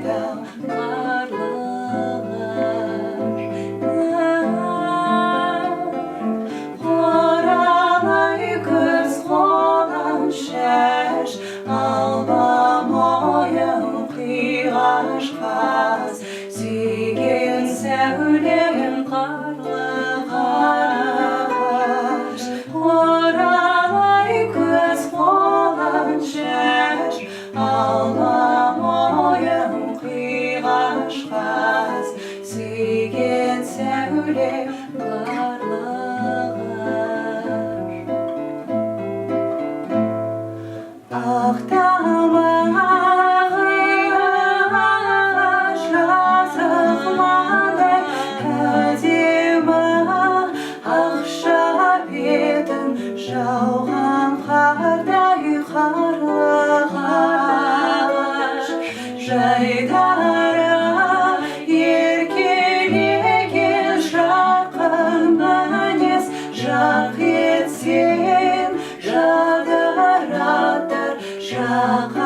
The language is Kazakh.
ойда Оралай күз қолын шаш, алба мойын қиғаш қаз, сүйген сәулем қарлығаш. Оралай күз қолын шаш, алба мойын қиғаш қаз, сүйген сәулем жауған қардай қарлығаш, жайдары еркелеген жарқын мінез, жарқ етсең жадыратар жаққа